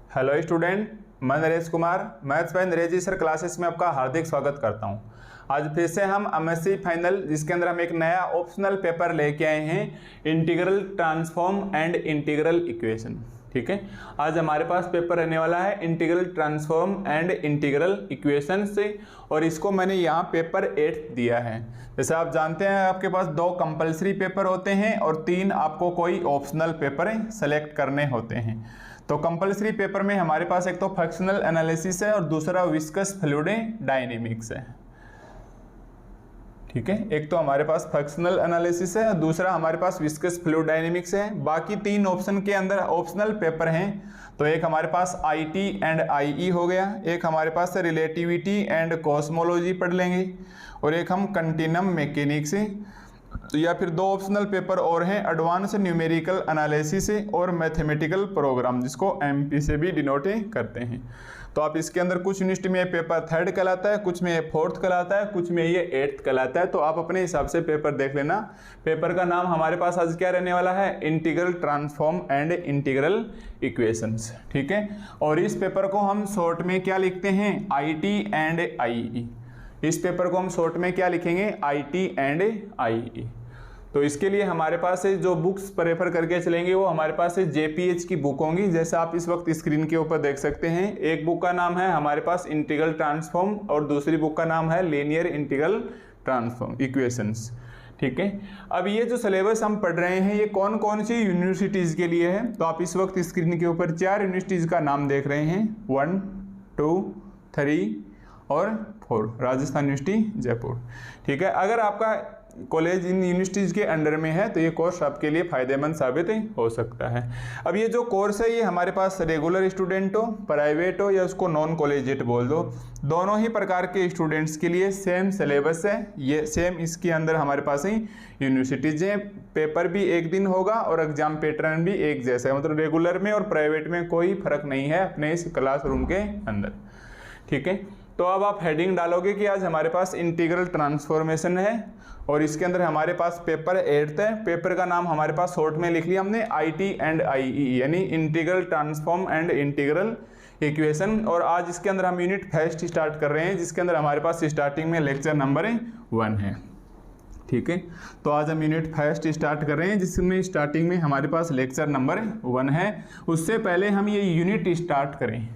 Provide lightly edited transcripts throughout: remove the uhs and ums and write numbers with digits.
Hello student, मैं Naresh Kumar maths by Naresh ji sir classes में आपका हार्दिक स्वागत करता हूं। आज फिर से हम एमएससी फाइनल जिसके अंदर हम एक नया ऑप्शनल पेपर लेके आए हैं, integral transform and integral equation. ठीक है, आज हमारे पास पेपर रहने वाला है integral transform and integral equation से, और इसको मैंने यहाँ पेपर 8 दिया है। जैसे आप जानते हैं आपके पास 2 कंपलसरी पेपर होते हैं और 3 आपको कोई ऑप्शनल पेपर सेलेक्ट करने होते हैं। तो कंपलसरी पेपर में हमारे पास एक तो फ्रैक्शनल एनालिसिस है और दूसरा विस्कस फ्लूइड डायनेमिक्स है। ठीक है, एक तो हमारे पास फ्रैक्शनल एनालिसिस है और दूसरा हमारे पास विस्कस फ्लूइड डायनेमिक्स है। बाकी 3 ऑप्शन के अंदर ऑप्शनल पेपर हैं, तो एक हमारे पास आईटी एंड आईई हो गया, एक हमारे पास रिलेटिविटी एंड कॉस्मोलॉजी पढ़ लेंगे, और एक हम कंटिन्यूम मैकेनिक्स है। तो या फिर 2 ऑप्शनल पेपर और हैं, एडवांस न्यूमेरिकल एनालिसिस और मैथमेटिकल प्रोग्राम, जिसको एमपी से भी डिनोट करते हैं। तो आप इसके अंदर कुछ यूनिवर्सिटी में पेपर 3rd कहलाता है, कुछ में 4th कहलाता है, कुछ में ये 8th कहलाता है। तो आप अपने हिसाब से पेपर देख लेना। पेपर का नाम हमारे पास आज क्या रहने वाला है, integral transform and integral equations. ठीक है, और इस पेपर को हम शॉर्ट में क्या लिखते हैं, आईटी एंड आईई। इस पेपर को हम शॉर्ट में क्या लिखेंगे, आईटी एंड आईई। तो इसके लिए हमारे पास जो बुक्स प्रेफर करके चलेंगे वो हमारे पास जेपीएच की बुक होंगी, जैसे आप इस वक्त स्क्रीन के ऊपर देख सकते हैं। एक बुक का नाम है हमारे पास इंटीग्रल ट्रांसफॉर्म और दूसरी बुक का नाम है लीनियर इंटीग्रल ट्रांसफॉर्म इक्वेशंस। ठीक है, अब ये जो सिलेबस हम पढ़ रहे हैं ये कौन कौन सी यूनिवर्सिटीज़ के लिए है, तो आप इस वक्त स्क्रीन के ऊपर 4 यूनिवर्सिटीज़ का नाम देख रहे हैं, 1, 2, 3 और 4, राजस्थान यूनिवर्सिटी जयपुर। ठीक है, अगर आपका कॉलेज इन यूनिवर्सिटीज़ के अंडर में है तो ये कोर्स आपके लिए फ़ायदेमंद साबित हो सकता है। अब ये जो कोर्स है ये हमारे पास रेगुलर स्टूडेंट हो, प्राइवेट हो या उसको नॉन कॉलेजिएट बोल दो, दोनों ही प्रकार के स्टूडेंट्स के लिए सेम सिलेबस है। ये सेम इसके अंदर हमारे पास ही यूनिवर्सिटीज़ हैं। पेपर भी एक दिन होगा और एग्जाम पैटर्न भी एक जैसा है, मतलब रेगुलर में और प्राइवेट में कोई फर्क नहीं है अपने इस क्लासरूम के अंदर। ठीक है, तो अब आप हेडिंग डालोगे कि आज हमारे पास इंटीग्रल ट्रांसफॉर्मेशन है और इसके अंदर हमारे पास पेपर 8 है। पेपर का नाम हमारे पास शॉर्ट में लिख लिया हमने, आईटी एंड आईई, यानी integral transform and integral equation. और आज इसके अंदर हम यूनिट 1 स्टार्ट कर रहे हैं, जिसके अंदर हमारे पास स्टार्टिंग में लेक्चर नंबर 1 है। ठीक है, तो आज हम यूनिट 1 स्टार्ट कर रहे हैं, जिसमें स्टार्टिंग में हमारे पास लेक्चर नंबर 1 है। उससे पहले हम ये यूनिट स्टार्ट करें,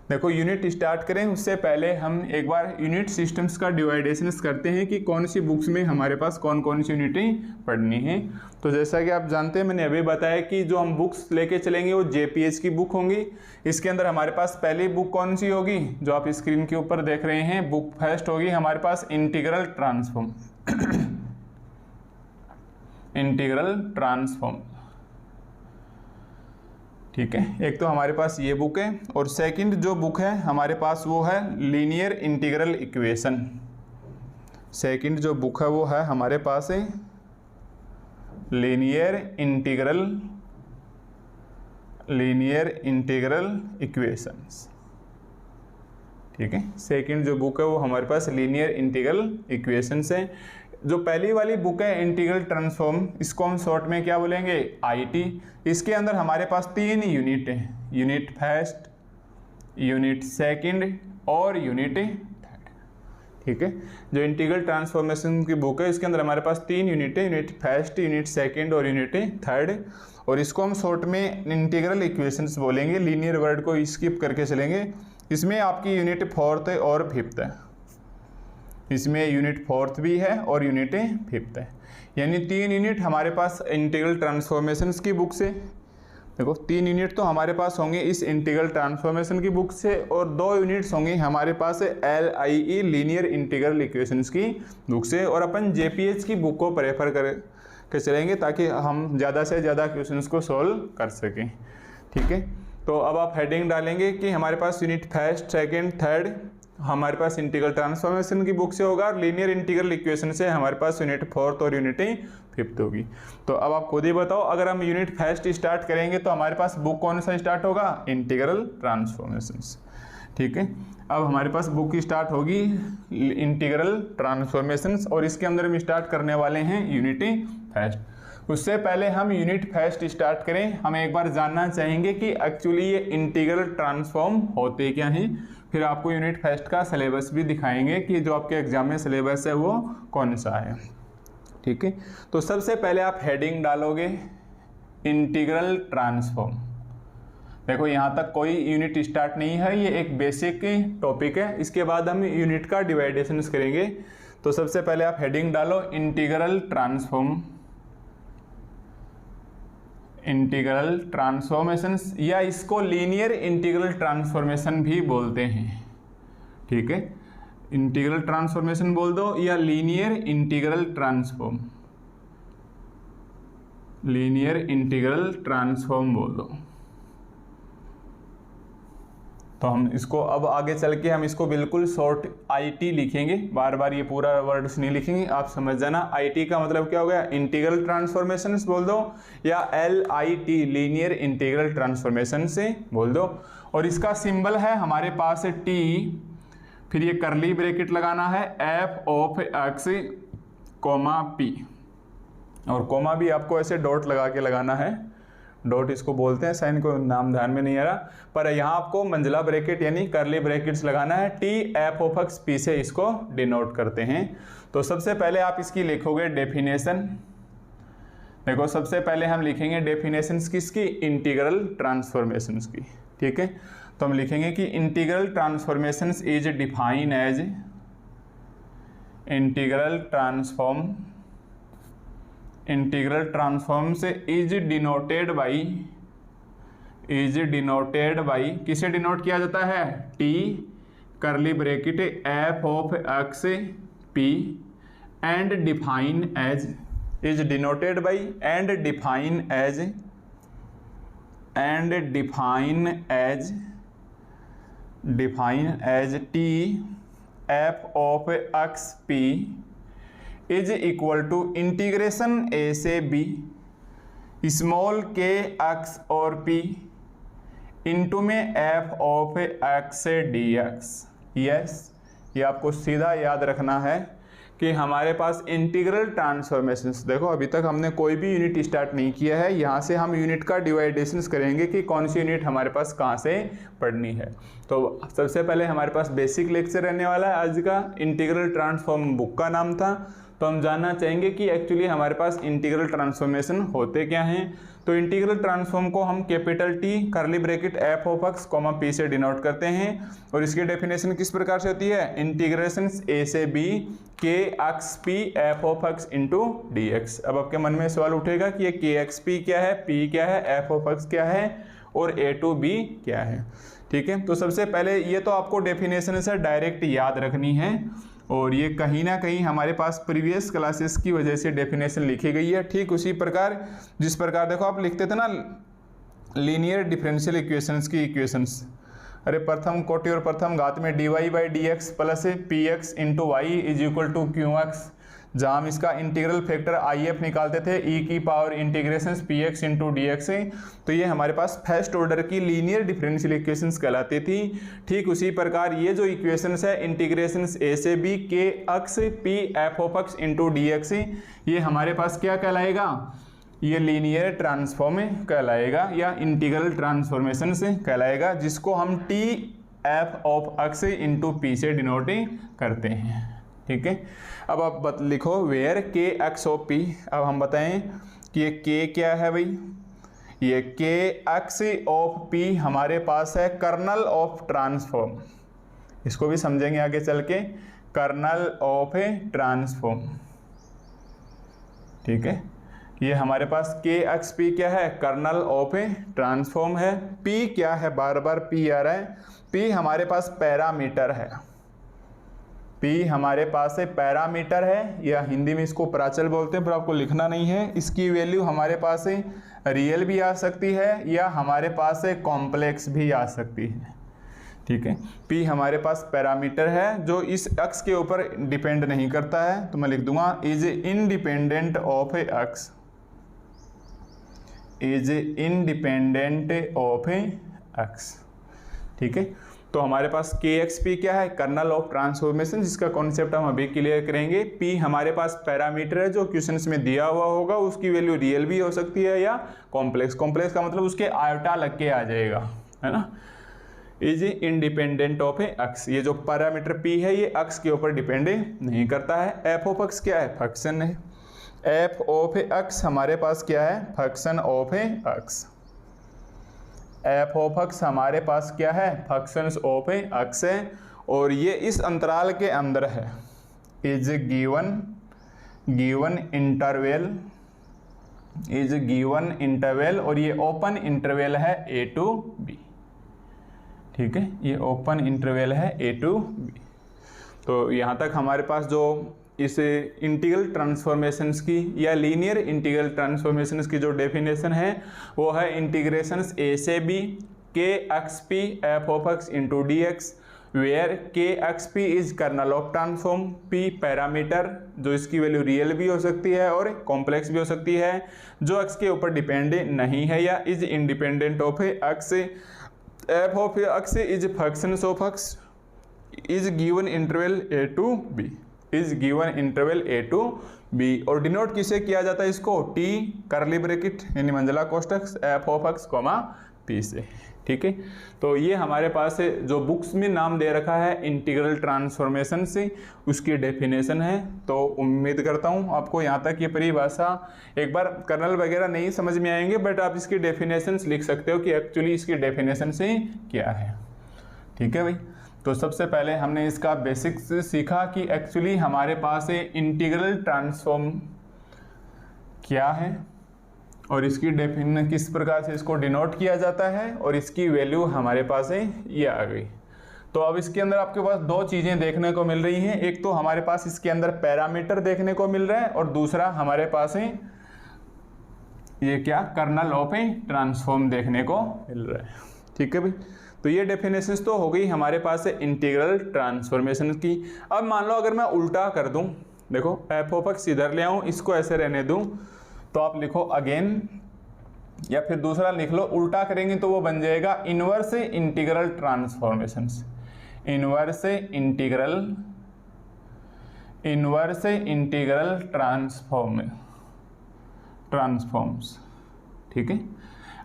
देखो यूनिट स्टार्ट करें उससे पहले हम एक बार यूनिट सिस्टम्स का डिवाइडेशन करते हैं कि कौन सी बुक्स में हमारे पास कौन कौन सी यूनिटें पढ़नी है। तो जैसा कि आप जानते हैं, मैंने अभी बताया कि जो हम बुक्स लेके चलेंगे वो जेपीएच की बुक होंगी। इसके अंदर हमारे पास पहली बुक कौन सी होगी, जो आप स्क्रीन के ऊपर देख रहे हैं, बुक 1 होगी हमारे पास इंटीग्रल ट्रांसफॉर्म इंटीग्रल ट्रांसफॉर्म। ठीक है, एक तो हमारे पास ये बुक है, और सेकंड जो बुक है हमारे पास वो है लीनियर इंटीग्रल इक्वेशन। सेकंड जो बुक है वो है हमारे पास है लीनियर इंटीग्रल इक्वेशंस। ठीक है, सेकंड जो बुक है वो हमारे पास लीनियर इंटीग्रल इक्वेशंस है। जो पहली वाली बुक है इंटीग्रल ट्रांसफॉर्म, इसको हम शॉर्ट में क्या बोलेंगे, आईटी। इसके अंदर हमारे पास 3 यूनिट हैं, यूनिट 1, यूनिट 2 और यूनिट 3। ठीक है, जो इंटीग्रल ट्रांसफॉर्मेशन की बुक है इसके अंदर हमारे पास 3 यूनिट है, यूनिट 1, यूनिट 2 और यूनिट 3, और इसको हम शॉर्ट में इंटीग्रल इक्वेशंस बोलेंगे। लीनियर वर्ड को स्किप करके चलेंगे। इसमें आपकी यूनिट 4th और 5th है, इसमें यूनिट 4th भी है और यूनिट 5th है, यानी 3 यूनिट हमारे पास इंटीग्रल ट्रांसफॉर्मेशंस की बुक से। देखो 3 यूनिट तो हमारे पास होंगे इस इंटीग्रल ट्रांसफॉर्मेशन की बुक से, और 2 यूनिट्स होंगे हमारे पास LIE लीनियर इंटीग्रल इक्वेशंस की बुक से। और अपन जेपीएच की बुक को प्रेफर कर चलेंगे ताकि हम ज़्यादा से ज़्यादा क्वेश्चंस को सॉल्व कर सकें। ठीक है, तो अब आप हेडिंग डालेंगे कि हमारे पास यूनिट 1, 2, 3 हमारे पास इंटीग्रल ट्रांसफॉर्मेशन की बुक से होगा, और लीनियर इंटीग्रल इक्वेशन से हमारे पास यूनिट 4th और यूनिट 5th होगी। तो अब आप खुद ही बताओ, अगर हम यूनिट 1 स्टार्ट करेंगे तो हमारे पास बुक कौन सा स्टार्ट होगा, इंटीग्रल ट्रांसफॉर्मेशंस। ठीक है, अब हमारे पास बुक स्टार्ट होगी इंटीग्रल ट्रांसफॉर्मेशंस, और इसके अंदर हम स्टार्ट करने वाले हैं यूनिट 1। उससे पहले हम यूनिट फर्स्ट स्टार्ट करें, हम एक बार जानना चाहेंगे कि एक्चुअली ये इंटीग्रल ट्रांसफॉर्म होते क्या हैं, फिर आपको यूनिट फर्स्ट का सिलेबस भी दिखाएंगे कि जो आपके एग्जाम में सिलेबस है वो कौन सा है। ठीक है, तो सबसे पहले आप हेडिंग डालोगे इंटीग्रल ट्रांसफॉर्म। देखो यहाँ तक कोई यूनिट स्टार्ट नहीं है, ये एक बेसिक टॉपिक है, इसके बाद हम यूनिट का डिवाइडेशन करेंगे। तो सबसे पहले आप हेडिंग डालो इंटीग्रल ट्रांसफॉर्म, इंटीग्रल ट्रांसफॉर्मेशंस, या इसको लीनियर इंटीग्रल ट्रांसफॉर्मेशन भी बोलते हैं। ठीक है, इंटीग्रल ट्रांसफॉर्मेशन बोल दो या linear integral transform, linear integral transform बोल दो। तो हम इसको अब आगे चल के हम इसको बिल्कुल शॉर्ट आईटी लिखेंगे, बार बार ये पूरा वर्ड्स नहीं लिखेंगे, आप समझ जाना। आईटी का मतलब क्या हो गया, इंटीग्रल ट्रांसफॉर्मेशंस बोल दो या LIT लीनियर इंटीग्रल ट्रांसफॉर्मेशन से बोल दो। और इसका सिंबल है हमारे पास T, फिर ये करली ब्रैकेट लगाना है f(x), P, और कोमा भी आपको ऐसे डॉट लगा के लगाना है, डॉट इसको बोलते हैं, साइन को नाम ध्यान में नहीं आ रहा, पर यहाँ आपको मंजिला ब्रैकेट यानी करली ब्रैकेट्स लगाना है। T f(p) से इसको डिनोट करते हैं। तो सबसे पहले आप इसकी लिखोगे डेफिनेशन। देखो सबसे पहले हम लिखेंगे डेफिनेशंस किसकी, इंटीग्रल ट्रांसफॉर्मेशंस की। ठीक है, तो हम लिखेंगे कि integral transformations is define as, integral transform, integral transform से is denoted by, is denoted by, किसे डिनोट किया जाता है, T curly bracket f(x), P and define as, is denoted by and define as, and define as, define as T f(x), P is equal to integration A से B small k x और P into में f(x) से dx। Yes, ये आपको सीधा याद रखना है कि हमारे पास इंटीग्रल ट्रांसफॉर्मेशंस, देखो अभी तक हमने कोई भी यूनिट स्टार्ट नहीं किया है, यहाँ से हम यूनिट का डिवाइडेशंस करेंगे कि कौन सी यूनिट हमारे पास कहाँ से पढ़नी है। तो सबसे पहले हमारे पास बेसिक लेक्चर रहने वाला है आज का, इंटीग्रल ट्रांसफॉर्म बुक का नाम था। तो हम जानना चाहेंगे कि एक्चुअली हमारे पास इंटीग्रल ट्रांसफॉर्मेशन होते क्या हैं। तो इंटीग्रल ट्रांसफॉर्म को हम capital T curly bracket f(x), P से डिनोट करते हैं, और इसकी डेफिनेशन किस प्रकार से होती है, इंटीग्रेशन A से B kxp f(x) into dx। अब आपके मन में सवाल उठेगा कि ये kxp क्या है, p क्या है, f(x) क्या है और a to b क्या है। ठीक है, तो सबसे पहले ये तो आपको डेफिनेशन से डायरेक्ट याद रखनी है, और ये कहीं ना कहीं हमारे पास प्रीवियस क्लासेस की वजह से डेफिनेशन लिखी गई है। ठीक उसी प्रकार जिस प्रकार देखो आप लिखते थे ना लीनियर डिफरेंशियल इक्वेशंस की इक्वेशंस, अरे प्रथम कोटि और प्रथम घात में dy/dx plus px into y is equal to qx, जहाँ हम इसका इंटीग्रल फैक्टर IF निकालते थे e की power integration px into D से, तो ये हमारे पास फर्स्ट ऑर्डर की लीनियर डिफरेंशियल इक्वेशंस कहलाती थी। ठीक उसी प्रकार ये जो इक्वेशंस है इंटीग्रेशन A से B kx p f(x) into dx, ये हमारे पास क्या कहलाएगा, ये लीनियर ट्रांसफॉर्म कहलाएगा या इंटीग्रल ट्रांसफॉर्मेशन से कहलाएगा, जिसको हम T f(x) इंटू P से डिनोट करते हैं। ठीक है, अब आप लिखो वेयर kx ऑफ P। अब हम बताएं कि ये k क्या है भाई, ये kx ऑफ P हमारे पास है कर्नल ऑफ ट्रांसफॉर्म, इसको भी समझेंगे आगे चल के, कर्नल ऑफ ए ट्रांसफॉर्म। ठीक है, ये हमारे पास kxp क्या है, कर्नल ऑफ ए ट्रांसफॉर्म है। p क्या है, बार बार p आ रहा है, p हमारे पास पैरामीटर है, p हमारे पास है पैरामीटर है, या हिंदी में इसको प्राचल बोलते हैं, पर आपको लिखना नहीं है। इसकी वैल्यू हमारे पास है रियल भी आ सकती है या हमारे पास है कॉम्प्लेक्स भी आ सकती है। ठीक है, p हमारे पास पैरामीटर है जो इस x के ऊपर डिपेंड नहीं करता है, तो मैं लिख दूंगा is independent of A x, is independent of A x। ठीक है, तो हमारे पास के एक्स पी क्या है, कर्नल ऑफ ट्रांसफॉर्मेशन, जिसका कॉन्सेप्ट हम अभी क्लियर करेंगे। पी हमारे पास पैरामीटर है जो क्वेश्चंस में दिया हुआ होगा, उसकी वैल्यू रियल भी हो सकती है या कॉम्प्लेक्स। कॉम्प्लेक्स का मतलब उसके आयोटा लग के आ जाएगा, है ना। इज इंडिपेंडेंट ऑफ ए अक्स, ये जो पैरामीटर पी है ये अक्स के ऊपर डिपेंड नहीं करता है। एफ ऑफ अक्स क्या है, फंक्शन है। एफ ऑफ ए अक्स हमारे पास क्या है, function of A X. F of X हमारे पास क्या है, फंक्शंस ऑफ ए अक्स है, और ये इस अंतराल के अंदर है। Is given interval, is given interval, और ये ओपन इंटरवल है ए टू बी, ठीक है, ये ओपन इंटरवल है ए टू बी। तो यहाँ तक हमारे पास जो इस इंटीग्रल ट्रांसफॉर्मेशंस की या लीनियर इंटीग्रल ट्रांसफॉर्मेशंस की जो डेफिनेशन है वो है इंटीग्रेशंस ए से B K x P F of X into D X, where K x P is kernel of transform, P parameter जो इसकी वैल्यू रियल भी हो सकती है और कॉम्प्लेक्स भी हो सकती है, जो एक्स के ऊपर डिपेंड नहीं है या is independent of x, F of x is functions of x, is given interval A to b, is given interval A to B. और डिनोट किसे किया जाता है इसको, टी करली ब्रैकेट यानी मंझला कोष्ठक F of X comma P से, ठीक है। तो ये हमारे पास जो बुक्स में नाम दे रखा है इंटीग्रल ट्रांसफॉर्मेशन से, उसकी डेफिनेशन है। तो उम्मीद करता हूँ आपको यहाँ तक ये परिभाषा एक बार कर्नल वगैरह नहीं समझ में आएंगे, बट आप इसकी डेफिनेशंस लिख सकते हो कि एक्चुअली इसकी डेफिनेशन से क्या है, ठीक है भाई। तो सबसे पहले हमने इसका बेसिक्स सीखा कि एक्चुअली हमारे पास इंटीग्रल ट्रांसफॉर्म क्या है और इसकी डेफिनेशन किस प्रकार से इसको डिनोट किया जाता है, और इसकी वैल्यू हमारे पास ये आ गई। तो अब इसके अंदर आपके पास दो चीज़ें देखने को मिल रही हैं, एक तो हमारे पास इसके अंदर पैरामीटर देखने को मिल रहा है, और दूसरा हमारे पास ये क्या, कर्नल ऑफ ए ट्रांसफॉर्म देखने को मिल रहा है, ठीक है भाई। तो ये डेफिनेशंस तो हो गई हमारे पास इंटीग्रल ट्रांसफॉर्मेशन की। अब मान लो अगर मैं उल्टा कर दूं, देखो एफ ऑफ एक्स इधर ले आऊं, इसको ऐसे रहने दूं, तो आप लिखो अगेन, या फिर दूसरा लिख लो, उल्टा करेंगे तो वो बन जाएगा inverse integral transformations, inverse integral transforms, ठीक है।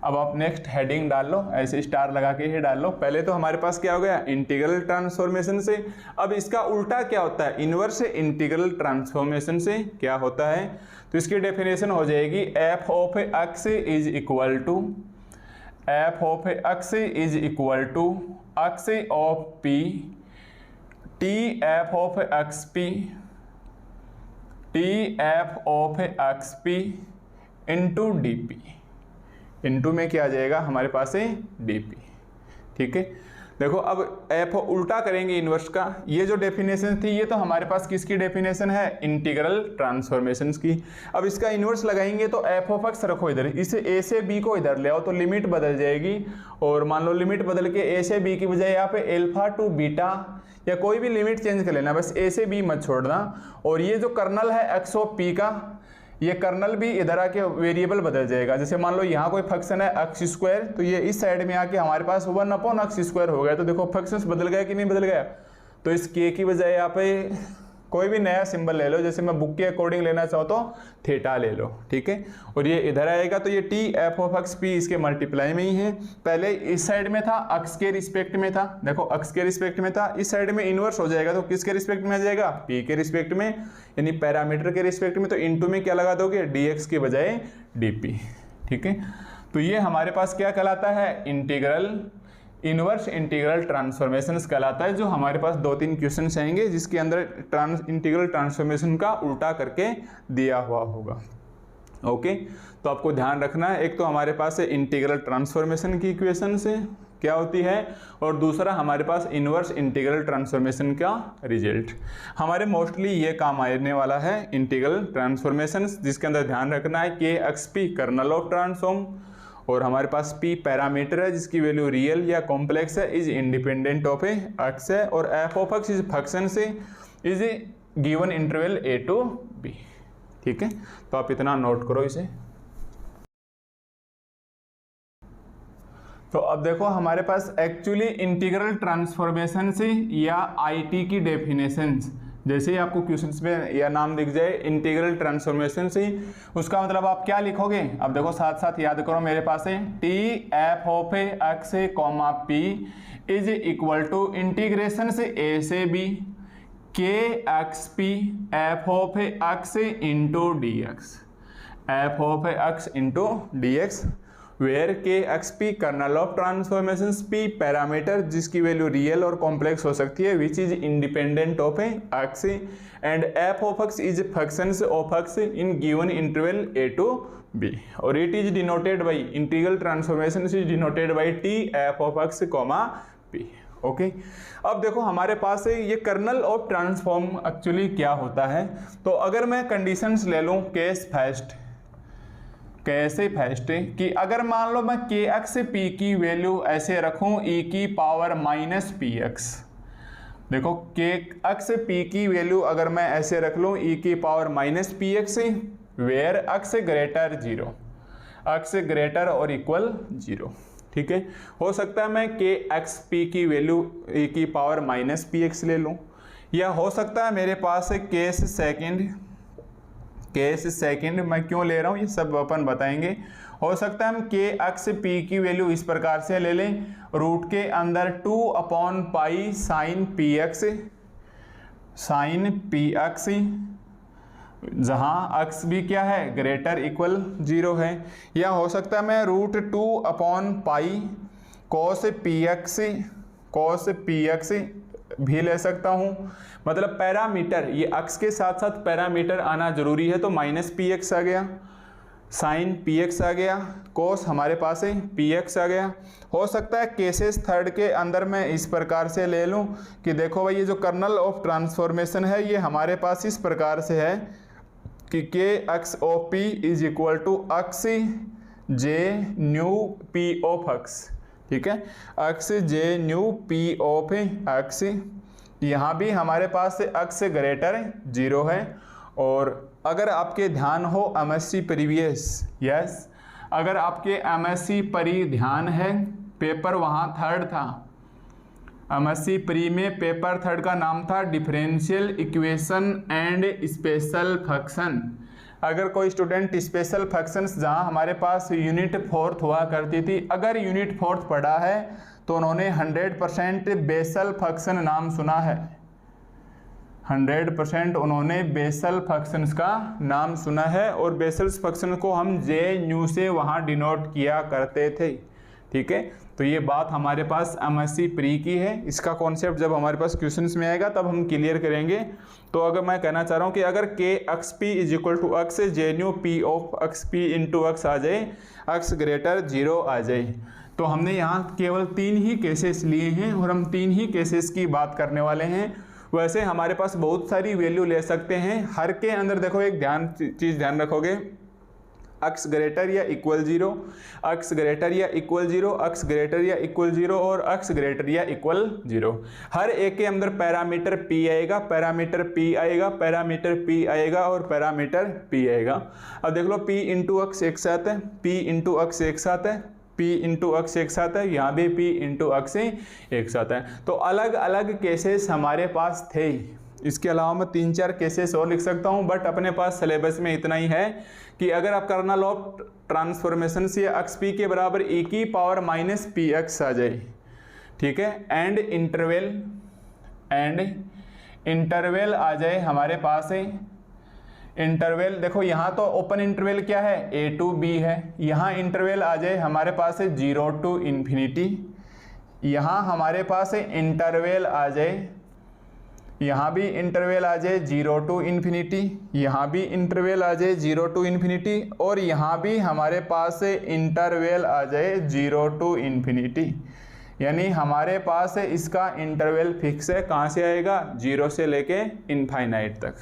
अब आप नेक्स्ट हेडिंग डाल लो, ऐसे स्टार लगा के ही डाल लो। पहले तो हमारे पास क्या हो गया, इंटीग्रल ट्रांसफॉर्मेशन से। अब इसका उल्टा क्या होता है, इनवर्स इंटीग्रल ट्रांसफॉर्मेशन से क्या होता है, तो इसकी डेफिनेशन हो जाएगी f of x is equal to, f of x is equal to x of p t F of x p, t F of x P into d p, into में क्या आ जाएगा हमारे पास है डीपी, ठीक है। देखो अब एफ उल्टा करेंगे इनवर्स का, ये जो डेफिनेशन थी ये तो हमारे पास किसकी डेफिनेशन है, इंटीग्रल ट्रांसफॉर्मेशंस की। अब इसका इनवर्स लगाएंगे तो एफ ऑफ एक्स रखो इधर, इसे ए से बी को इधर ले आओ तो लिमिट बदल जाएगी, और मान लो लिमिट बदल के ए से बी की बजाय यहाँ पे एल्फा टू बीटा या कोई भी लिमिट चेंज कर लेना, बस ए से बी मत छोड़ना। और ये जो कर्नल है एक्स ऑफ पी का, ये कर्नल भी इधर आके वेरिएबल बदल जाएगा। जैसे मान लो यहाँ कोई फंक्शन है एक्स स्क्वायर, तो ये इस साइड में आके हमारे पास 1/x² हो गया। तो देखो फंक्शंस बदल गया कि नहीं बदल गया। तो इस के की बजाय यहाँ पे कोई भी नया सिंबल ले लो, जैसे मैं बुक के अकॉर्डिंग लेना चाहूँ तो थीटा ले लो, ठीक है। और ये इधर आएगा तो ये T F of x P इसके मल्टीप्लाई में ही है। पहले इस साइड में था, अक्स के रिस्पेक्ट में था, देखो अक्स के रिस्पेक्ट में था, इस साइड में इनवर्स हो जाएगा तो किसके रिस्पेक्ट में आ जाएगा, पी के रिस्पेक्ट में, यानी पैरामीटर के रिस्पेक्ट में। तो इनटू में क्या लगा दोगे, डी एक्स की बजाय डी पी, ठीक है। तो ये हमारे पास क्या कहलाता है, इंटीग्रल इनवर्स इंटीग्रल ट्रांसफॉर्मेशंस कहलाता है, जो हमारे पास 2-3 क्वेश्चन आएंगे जिसके अंदर इंटीग्रल ट्रांसफॉर्मेशन का उल्टा करके दिया हुआ होगा। ओके, तो आपको ध्यान रखना है, एक तो हमारे पास इंटीग्रल ट्रांसफॉर्मेशन की इक्वेशन से क्या होती है, और दूसरा हमारे पास इनवर्स इंटीग्रल ट्रांसफॉर्मेशन का रिजल्ट। हमारे मोस्टली ये काम आने वाला है इंटीग्रल ट्रांसफॉर्मेशन, जिसके अंदर ध्यान रखना है K x P kernel of transform, और हमारे पास P पैरामीटर है जिसकी वैल्यू रियल या कॉम्प्लेक्स है, is independent of A X है, और F of x is function से is a given interval A to B, ठीक है। तो आप इतना नोट करो इसे। तो अब देखो हमारे पास एक्चुअली इंटीग्रल ट्रांसफॉर्मेशन से या आईटी की डेफिनेशन, जैसे ही आपको क्वेश्चंस में या नाम दिख जाए इंटीग्रल ट्रांसफॉर्मेशन से, उसका मतलब आप क्या लिखोगे। अब देखो साथ साथ याद करो, मेरे पास है T F of X comma P is equal to integration से ए से B K x P F of X into D X, F of X into D X, where K x P kernel of transformation P parameter जिसकी value real और complex हो सकती है which is independent of X, and F of x is functions of X in given interval A to B, और it is denoted by integral transformation is denoted by T F of X comma P. Okay, अब देखो हमारे पास है ये colonel of transform actually क्या होता है। तो अगर मैं कंडीशंस ले लूं केस फर्स्ट, कैसे फर्स्ट कि अगर मान लो मैं के एक्स पी की वैल्यू ऐसे रखूं e की पावर माइनस पी एक्स, देखो के एक्स पी की वैल्यू अगर मैं ऐसे रख लूं e की power minus P x where x greater zero, x greater और इक्वल जीरो, ठीक है। हो सकता है मैं के एक्स पी की वैल्यू e की पावर माइनस पी एक्स ले लूं, या हो सकता है मेरे पास केस सेकंड मैं क्यों ले रहा हूँ ये सब अपन बताएंगे। हो सकता है हम के एक्स पी की वैल्यू इस प्रकार से ले लें, रूट के अंदर 2/पाई साइन पी एक्स जहाँ एक्स भी क्या है ग्रेटर इक्वल जीरो है, या हो सकता है मैं रूट 2/पाई कॉस पी एक्स भी ले सकता हूँ। मतलब पैरामीटर ये एक्स के साथ साथ पैरामीटर आना जरूरी है, तो माइनस पी एक्स आ गया, साइन पी एक्स आ गया, कोस हमारे पास है पी एक्स आ गया। हो सकता है केसेस थर्ड के अंदर मैं इस प्रकार से ले लूँ कि देखो भाई ये जो कर्नल ऑफ ट्रांसफॉर्मेशन है ये हमारे पास इस प्रकार से है कि K x o p is equal to x J new P of x, ठीक है, x J new P of x. यहाँ भी हमारे पास एक्स ग्रेटर जीरो है। और अगर आपके ध्यान हो MSc प्रीवियस, यस, अगर आपके MSc परी ध्यान है पेपर वहाँ थर्ड था, MSc प्री में पेपर थर्ड का नाम था differential equation and special function. अगर कोई स्टूडेंट स्पेशल फंक्शंस जहाँ हमारे पास यूनिट फोर्थ हुआ करती थी, अगर यूनिट फोर्थ पढ़ा है तो उन्होंने 100% बेसल फंक्शन नाम सुना है, 100% उन्होंने बेसल फंक्शंस का नाम सुना है, और बेसल फंक्शन को हम जे न्यू से वहाँ डिनोट किया करते थे, ठीक है। तो ये बात हमारे पास MSc प्री की है, इसका कॉन्सेप्ट जब हमारे पास क्वेश्चंस में आएगा तब हम क्लियर करेंगे। तो अगर मैं कहना चाह रहा हूँ कि अगर K x P is equal to x J new P of x P into X आ जाए, एक्स ग्रेटर जीरो आ जाए, तो हमने यहाँ केवल 3 ही केसेस लिए हैं और हम 3 ही केसेस की बात करने वाले हैं। वैसे हमारे पास बहुत सारी वैल्यू ले सकते हैं, हर के अंदर देखो एक चीज़ ध्यान रखोगे, एक्स ग्रेटर या इक्वल जीरो, एक्स ग्रेटर या इक्वल जीरो, एक्स ग्रेटर या इक्वल जीरो और एक्स ग्रेटर या इक्वल जीरो। हर एक के अंदर पैरामीटर p आएगा, पैरामीटर p आएगा, पैरामीटर p आएगा और पैरामीटर p आएगा। अब देख लो p इंटू एक्स एक साथ है, p इंटू एक्स एक साथ है, p इंटू एक्स एक साथ है, यहाँ भी p इंटू एक्स एक साथ है। तो अलग अलग केसेस हमारे पास थे, इसके अलावा मैं 3-4 केसेस और लिख सकता हूँ, बट अपने पास सिलेबस में इतना ही है कि अगर आप कर्नल ऑफ ट्रांसफॉर्मेशन से एक्स पी के बराबर e की पावर माइनस पी एक्स आ जाए, ठीक है, एंड इंटरवल आ जाए हमारे पास है। इंटरवल देखो यहाँ तो ओपन इंटरवल क्या है a टू b है, यहाँ इंटरवल आ जाए हमारे पास है 0 टू इन्फिनिटी, यहाँ हमारे पास है इंटरवल आ जाए, यहाँ भी इंटरवल आ जाए 0 टू इन्फिनिटी, यहाँ भी इंटरवल आ जाए 0 टू इन्फिनिटी, और यहाँ भी हमारे पास इंटरवल आ जाए 0 टू इन्फिनिटी। यानी हमारे पास इसका इंटरवल फिक्स है, कहाँ से आएगा 0 से लेके इनफाइनाइट तक,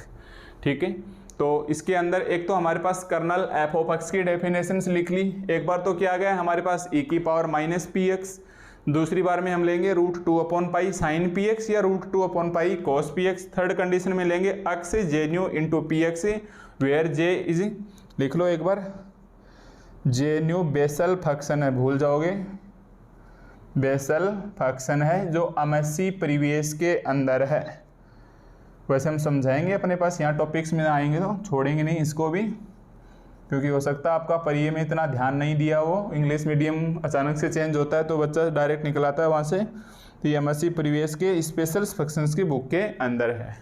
ठीक है। तो इसके अंदर एक तो हमारे पास कर्नल एफ ऑफ एक्स की डेफिनेशंस लिख ली, एक बार तो क्या आ गया हमारे पास e की पावर माइनस पी एक्स, दूसरी बार में हम लेंगे रूट 2/पाई साइन पी एक्स या रूट 2/पाई cos P X, third condition में लेंगे X J nu into P x where J is, लिख लो एक बार, जे न्यू बेसल फंक्शन है, भूल जाओगे बेसल फंक्शन है जो MSc प्रीवियस के अंदर है। वैसे हम समझाएंगे अपने पास यहाँ टॉपिक्स में आएंगे तो छोड़ेंगे नहीं इसको भी, क्योंकि हो सकता है आपका परिये में इतना ध्यान नहीं दिया हो, इंग्लिश मीडियम अचानक से चेंज होता है तो बच्चा डायरेक्ट निकल आता है वहाँ से। तो ये MSc प्रीवियस के स्पेशल फंक्शंस की बुक के अंदर है।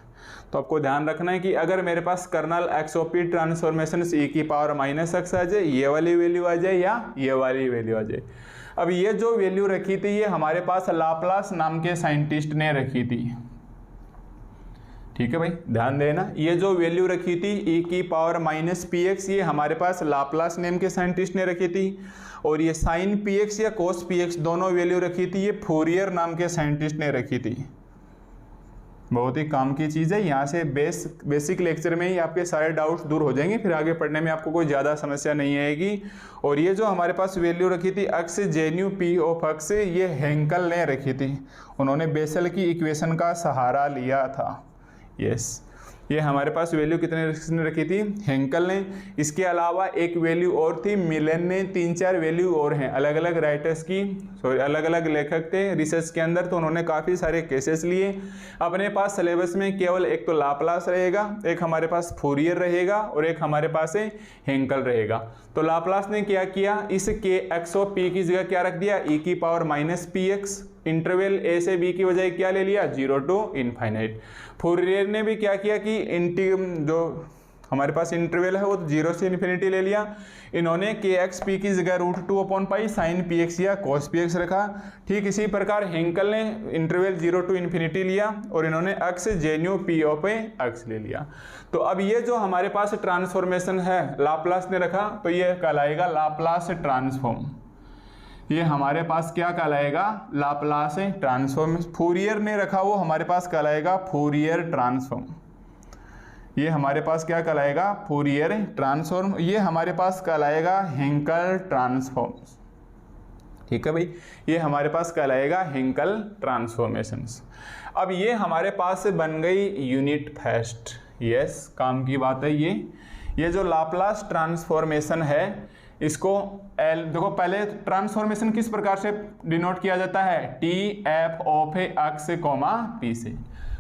तो आपको ध्यान रखना है कि अगर मेरे पास kernel X of P transformation e की पावर -x आ जाए, ये वाली वैल्यू आ जाए या ये वाली वैल्यू आ जाए। अब ये जो वैल्यू रखी थी ये हमारे पास लाप्लास नाम के साइंटिस्ट ने रखी थी। ठीक है भाई, ध्यान देना, ये जो वैल्यू रखी थी e की पावर -px ये हमारे पास लाप्लास नेम के साइंटिस्ट ने रखी थी। और ये साइन px या cos px दोनों वैल्यू रखी थी ये फूरियर नाम के साइंटिस्ट ने रखी थी। बहुत ही काम की चीज़ है, यहाँ से बेसिक लेक्चर में ही आपके सारे डाउट्स दूर हो जाएंगे, फिर आगे पढ़ने में आपको कोई ज़्यादा समस्या नहीं आएगी। और ये जो हमारे पास वैल्यू रखी थी अक्स जेन्यू पी ऑफ अक्स, ये हेंकल ने रखी थी, उन्होंने बेसल की इक्वेशन का सहारा लिया था। यस, ये हमारे पास वैल्यू कितने रखी थी, हेंकल ने। इसके अलावा एक वैल्यू और थी, मिलन ने। 3-4 वैल्यू और हैं अलग अलग राइटर्स की, अलग अलग लेखक थे रिसर्च के अंदर, तो उन्होंने काफ़ी सारे केसेस लिए। अपने पास सिलेबस में केवल एक तो लाप्लास रहेगा, एक हमारे पास फूरियर रहेगा और एक हमारे पास हेंकल रहेगा। तो लाप्लास ने क्या किया, इस के एक्स ऑफ पी की जगह क्या रख दिया, e की पावर -px, इंटरवल a से b की बजाय क्या ले लिया, 0 टू इनफाइनाइट। फूरियर ने भी क्या किया कि जो हमारे पास इंटरवल है वो 0 से इन्फिनिटी ले लिया। इन्होंने के एक्स पी की जगह √2/π साइन px या cos px रखा। ठीक इसी प्रकार हेंकल ने इंटरवल 0 टू इन्फिनिटी लिया और इन्होंने अक्स जेन्यू पी ऑफ अक्स ले लिया। तो अब ये जो हमारे पास ट्रांसफॉर्मेशन है लाप्लास ने रखा, तो ये कहलाएगा लाप्लास ट्रांसफॉर्म। ये हमारे पास क्या कहलाएगा, लाप्लास ट्रांसफॉर्म। फूरियर ने रखा वो हमारे पास कहलाएगा फूरियर ट्रांसफॉर्म। ये हमारे पास क्या कहलाएगा, फूरियर ट्रांसफॉर्म। ये हमारे पास कहलाएगा हेंकल ट्रांसफॉर्म। ठीक है भाई, ये हमारे पास कहलाएगा हेंकल ट्रांसफॉर्मेशंस। अब ये हमारे पास बन गई यूनिट फर्स्ट। यस, काम की बात है ये जो लाप्लास ट्रांसफॉर्मेशन है इसको एल, देखो पहले ट्रांसफॉर्मेशन किस प्रकार से डिनोट किया जाता है, T F of x P से।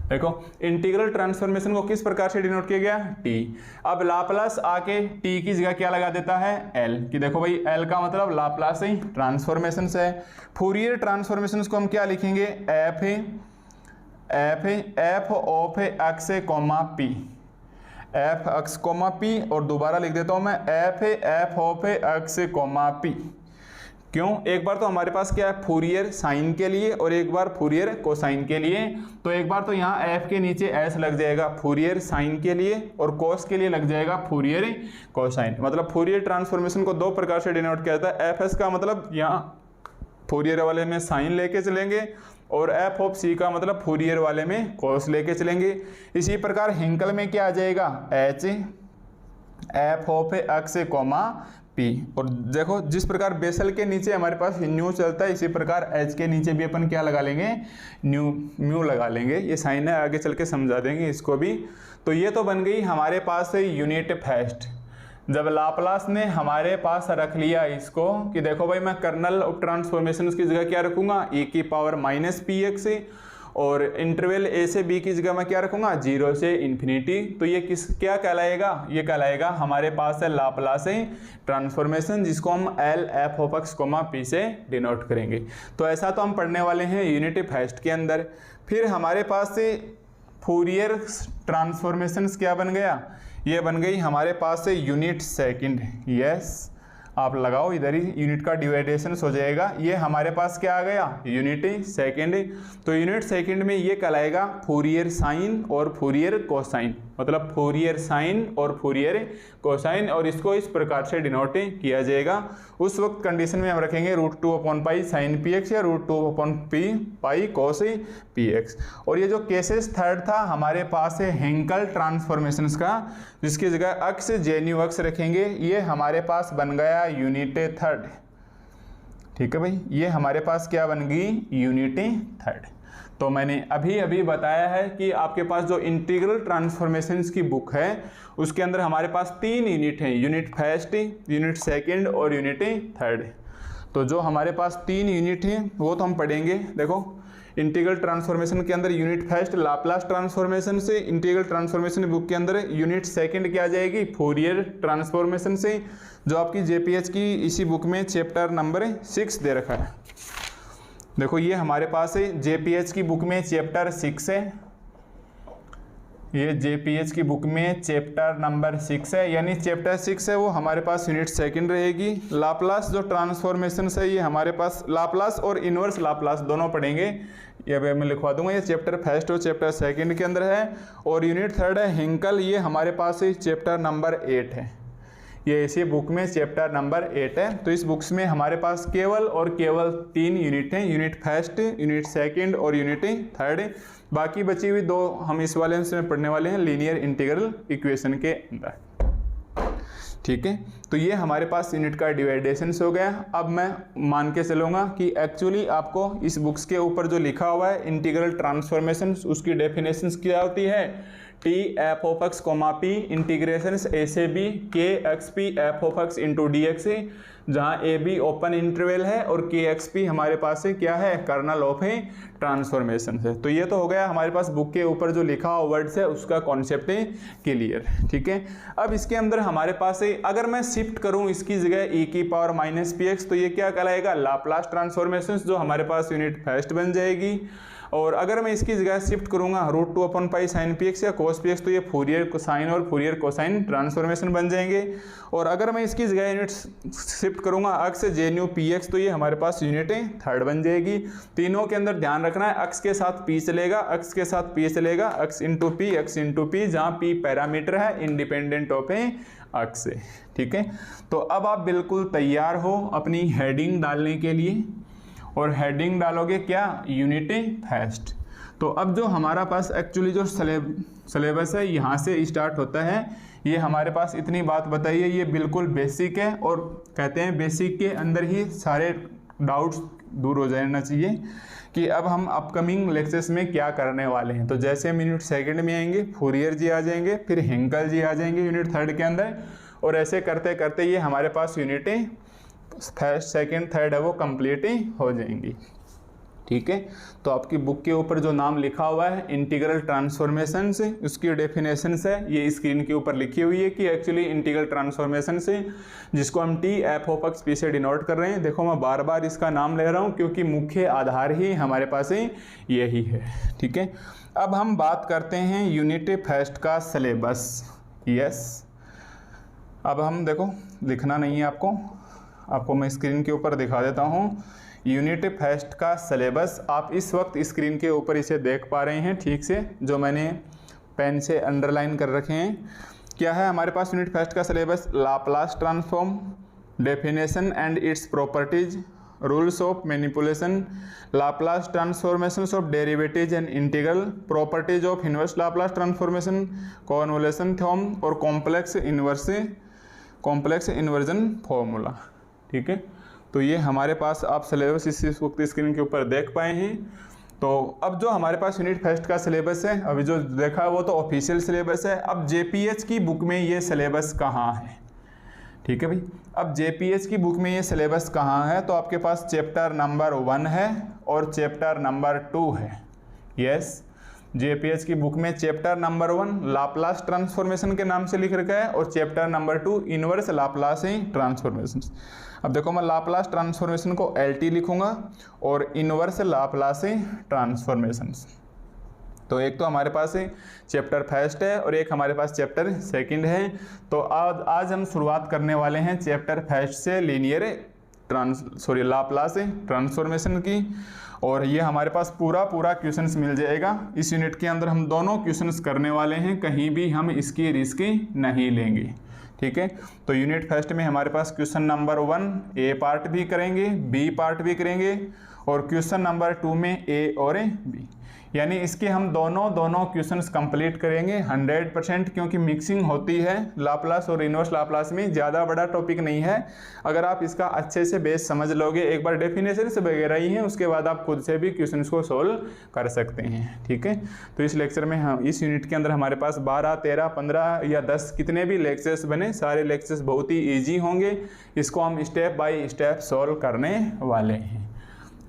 देखो इंटीग्रल ट्रांसफॉर्मेशन को किस प्रकार से डिनोट किया गया, टी। अब लाप्लास आके टी की जगह क्या लगा देता है, एल, कि देखो भाई एल का मतलब लाप्लास ही ट्रांसफॉर्मेशन से है। फूरियर ट्रांसफॉर्मेशन को हम क्या लिखेंगे, f of x P, f x comma p, और दोबारा लिख देता हूं मैं f of x comma p. क्यों, एक बार तो हमारे पास क्या है फूरियर साइन के लिए और एक बार फूरियर कोसाइन के लिए। तो एक बार तो यहाँ एफ के नीचे एस लग जाएगा फूरियर साइन के लिए और कोस के लिए लग जाएगा फूरियर कोसाइन। मतलब फूरियर ट्रांसफॉर्मेशन को 2 प्रकार से डिनोट किया जाता है। एफ एस का मतलब यहाँ फूरियर वाले में साइन लेके चलेंगे और एफ ऑफ सी का मतलब फूरियर वाले में कोस लेके चलेंगे। इसी प्रकार हेंकल में क्या आ जाएगा, H F of x P. और देखो जिस प्रकार बेसल के नीचे हमारे पास न्यू चलता है, इसी प्रकार एच के नीचे भी अपन क्या लगा लेंगे, म्यू लगा लेंगे। ये साइन है, आगे चल के समझा देंगे इसको भी। तो ये तो बन गई हमारे पास यूनिट फर्स्ट। जब लाप्लास ने हमारे पास रख लिया इसको कि देखो भाई मैं कर्नल ऑफ ट्रांसफॉर्मेशन की जगह क्या रखूंगा, e की पावर -px, और इंटरवल a से b की जगह मैं क्या रखूंगा, 0 से इन्फिनिटी। तो ये क्या कहलाएगा, ये कहलाएगा हमारे पास है लाप्लास ट्रांसफॉर्मेशन, जिसको हम L F of x P से डिनोट करेंगे। तो ऐसा तो हम पढ़ने वाले हैं यूनिट फर्स्ट के अंदर। फिर हमारे पास से फूरियर ट्रांसफॉर्मेशन क्या बन गया, ये बन गई हमारे पास से यूनिट सेकंड। यस, आप लगाओ इधर ही, यूनिट का डिवाइडेशन हो जाएगा। ये हमारे पास क्या आ गया, यूनिट सेकंड। तो यूनिट सेकंड में ये कहलाएगा फूरियर साइन और फूरियर कोसाइन, मतलब फूरियर साइन और फूरियर कोसाइन, और इसको इस प्रकार से डिनोट किया जाएगा। उस वक्त कंडीशन में हम रखेंगे √2/π साइन px या √2/π cos px। और ये जो केसेस थर्ड था हमारे पास है हेंकल ट्रांसफॉर्मेशंस का, जिसकी जगह अक्स जेन्यू अक्स रखेंगे। ये हमारे पास बन गया यूनिट थर्ड। ठीक है भाई, ये हमारे पास क्या बन गई, यूनिट थर्ड। तो मैंने अभी अभी बताया है कि आपके पास जो इंटीग्रल ट्रांसफॉर्मेशंस की बुक है उसके अंदर हमारे पास 3 यूनिट हैं, यूनिट फर्स्ट, यूनिट सेकंड और यूनिट थर्ड। तो जो हमारे पास 3 यूनिट हैं वो तो हम पढ़ेंगे। देखो इंटीग्रल ट्रांसफॉर्मेशन के अंदर यूनिट फर्स्ट लाप्लास ट्रांसफॉर्मेशन से, इंटीग्रल ट्रांसफॉर्मेशन बुक के अंदर यूनिट सेकंड क्या आ जाएगी, फोरियर ट्रांसफॉर्मेशन से, जो आपकी जेपीएच की इसी बुक में चैप्टर नंबर 6 दे रखा है। देखो ये हमारे पास है जेपीएच की बुक में चैप्टर 6 है, ये जेपीएच की बुक में चैप्टर नंबर 6 है, यानी चैप्टर 6 है वो हमारे पास यूनिट सेकंड रहेगी। लाप्लास जो ट्रांसफॉर्मेशन है ये हमारे पास लाप्लास और इनवर्स लाप्लास दोनों पढ़ेंगे, ये मैं लिखवा दूंगा, ये चैप्टर फर्स्ट और चैप्टर सेकंड के अंदर है। और यूनिट थर्ड है हिंकल, ये हमारे पास है चैप्टर नंबर 8 है, ये इसी बुक में चैप्टर नंबर 8 है। तो इस बुक्स में हमारे पास केवल और केवल 3 यूनिट हैं, यूनिट फर्स्ट, यूनिट सेकंड और यूनिट थर्ड। बाकी बची हुई 2 हम इस वाले में पढ़ने वाले हैं लीनियर इंटीग्रल इक्वेशन के अंदर, ठीक है। तो ये हमारे पास यूनिट का डिवाइडेशन हो गया। अब मैं मान के चलूँगा कि एक्चुअली आपको इस बुक्स के ऊपर जो लिखा हुआ है इंटीग्रल ट्रांसफॉर्मेशन, उसकी डेफिनेशंस क्या होती है, T F of x comma P integration A से B K x P F of X into D X, जहाँ ए बी ओपन इंटरवल है और के एक्स पी हमारे पास है क्या है, कर्नल ऑफ है ट्रांसफॉर्मेशन है। तो ये तो हो गया हमारे पास बुक के ऊपर जो लिखा हुआ वर्ड्स है उसका कॉन्सेप्ट है क्लियर, ठीक है। अब इसके अंदर हमारे पास है, अगर मैं शिफ्ट करूँ इसकी जगह e की पावर माइनस पी एक्स, तो ये क्या कहलाएगा, लाप्लास ट्रांसफॉर्मेशन, जो हमारे पास यूनिट फर्स्ट बन जाएगी। और अगर मैं इसकी जगह शिफ्ट करूंगा √2/π sin px या cos px, तो ये फूरियर साइन और फूरियर कोसाइन ट्रांसफॉर्मेशन बन जाएंगे। और अगर मैं इसकी जगह यूनिट शिफ्ट करूंगा अक्स जेन्यू px, तो ये हमारे पास यूनिट थर्ड बन जाएगी। तीनों के अंदर ध्यान रखना है, अक्स के साथ p चलेगा, अक्स के साथ p चलेगा, अक्स इंटू p, जहाँ p पैरामीटर है इंडिपेंडेंट ऑफ अक्स है, ठीक है। तो अब आप बिल्कुल तैयार हो अपनी हेडिंग डालने के लिए, और हेडिंग डालोगे क्या, यूनिट फर्स्ट। तो अब जो हमारा पास एक्चुअली जो सिलेबस है यहाँ से स्टार्ट होता है, ये हमारे पास इतनी बात बताइए, ये बिल्कुल बेसिक है, और कहते हैं बेसिक के अंदर ही सारे डाउट्स दूर हो जाना चाहिए कि अब हम अपकमिंग लेक्चर्स में क्या करने वाले हैं। तो जैसे हम यूनिट सेकंड में आएंगे फूरियर जी आ जाएंगे, फिर हिंकल जी आ जाएंगे यूनिट थर्ड के अंदर, और ऐसे करते करते ये हमारे पास यूनिटें फर्स्ट सेकंड थर्ड है वो कंप्लीट ही हो जाएंगी, ठीक है। तो आपकी बुक के ऊपर जो नाम लिखा हुआ है इंटीग्रल ट्रांसफॉर्मेशन से, उसकी डेफिनेशन है ये स्क्रीन के ऊपर लिखी हुई है कि एक्चुअली इंटीग्रल ट्रांसफॉर्मेशन से, जिसको हम T F of x P से डिनोट कर रहे हैं। देखो मैं बार बार इसका नाम ले रहा हूँ क्योंकि मुख्य आधार ही हमारे पास ही यही है, ठीक है। अब हम बात करते हैं यूनिट फर्स्ट का सिलेबस। यस, अब हम देखो लिखना नहीं है आपको मैं स्क्रीन के ऊपर दिखा देता हूँ यूनिट फर्स्ट का सिलेबस। आप इस वक्त स्क्रीन के ऊपर इसे देख पा रहे हैं ठीक से, जो मैंने पेन से अंडरलाइन कर रखे हैं। क्या है हमारे पास यूनिट फर्स्ट का syllabus, Laplace transform, definition and its properties, rules of manipulation, Laplace transformations of derivatives and integral, properties of inverse Laplace transformation, convolution theorem और कॉम्प्लेक्स इन्वर्जन फॉर्मूला, ठीक है। तो ये हमारे पास आप सिलेबस इस वक्त स्क्रीन के ऊपर देख पाए हैं। तो अब जो हमारे पास यूनिट फर्स्ट का सिलेबस है, अभी जो देखा है वो तो ऑफिशियल सिलेबस है। अब जेपीएच की बुक में ये सिलेबस कहाँ है, ठीक है भाई। अब जेपीएच की बुक में ये सिलेबस कहाँ है, तो आपके पास चैप्टर नंबर 1 है और चैप्टर नंबर 2 है। यस, जेपीएच की बुक में चैप्टर नंबर 1 लाप्लास ट्रांसफॉर्मेशन के नाम से लिख रखा है और chapter number 2 inverse Laplace transformation. अब देखो मैं लाप्लास ट्रांसफॉर्मेशन को LT लिखूंगा और इनवर्स लाप्लास ट्रांसफॉर्मेशन। तो एक तो हमारे पास चैप्टर फर्स्ट है और एक हमारे पास चैप्टर सेकंड है। तो आज हम शुरुआत करने वाले हैं चैप्टर फर्स्ट से लीनियर लाप्लास ट्रांसफॉर्मेशन की, और ये हमारे पास पूरा क्वेश्चंस मिल जाएगा इस यूनिट के अंदर। हम दोनों क्वेश्चंस करने वाले हैं, कहीं भी हम इसकी रिस्क नहीं लेंगे, ठीक है। तो यूनिट फर्स्ट में हमारे पास क्वेश्चन नंबर 1 A पार्ट भी करेंगे, B पार्ट भी करेंगे, और क्वेश्चन नंबर 2 में A और B। यानी इसके हम दोनों क्वेश्चंस कंप्लीट करेंगे 100%, क्योंकि मिक्सिंग होती है लाप्लास और इनवर्स लाप्लास में, ज़्यादा बड़ा टॉपिक नहीं है। अगर आप इसका अच्छे से बेस समझ लोगे, एक बार डेफिनेशन से वगैरह ही है, उसके बाद आप खुद से भी क्वेश्चंस को सोल्व कर सकते हैं। ठीक है, तो इस लेक्चर में हम इस यूनिट के अंदर हमारे पास 12, 13, 15 या 10 कितने भी लेक्चर्स बने, सारे लेक्चर्स बहुत ही ईजी होंगे। इसको हम स्टेप बाय स्टेप सोल्व करने वाले हैं।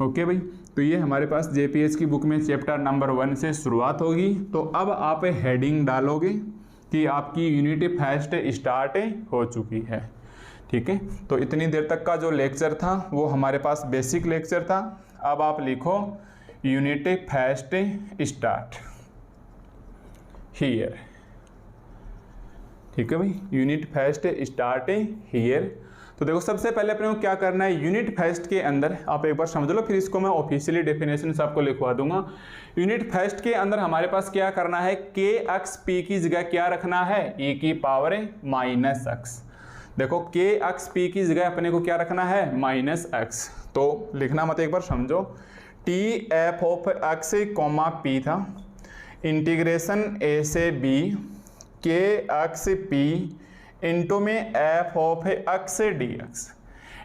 ओके भाई, तो ये हमारे पास JPH की बुक में चैप्टर नंबर 1 से शुरुआत होगी। तो अब आप हेडिंग डालोगे कि आपकी यूनिट फर्स्ट स्टार्ट हो चुकी है। ठीक है, तो इतनी देर तक का जो लेक्चर था वो हमारे पास बेसिक लेक्चर था। अब आप लिखो यूनिट फर्स्ट स्टार्ट हियर। ठीक है भाई, यूनिट फर्स्ट स्टार्ट हियर। तो देखो सबसे पहले अपने को क्या करना है, यूनिट फर्स्ट के अंदर आप एक बार समझ लो, फिर इसको मैं ऑफिशियली डेफिनेशन आपको लिखवा दूंगा। यूनिट फर्स्ट के अंदर हमारे पास क्या करना है, के एक्स पी की जगह क्या रखना है, e की पावर माइनस एक्स। देखो के एक्स पी की जगह अपने को क्या रखना है, माइनस एक्स। तो लिखना मत, एक बार समझो, T F of X comma P था, इंटीग्रेशन ए से B K x P into में F of X D X,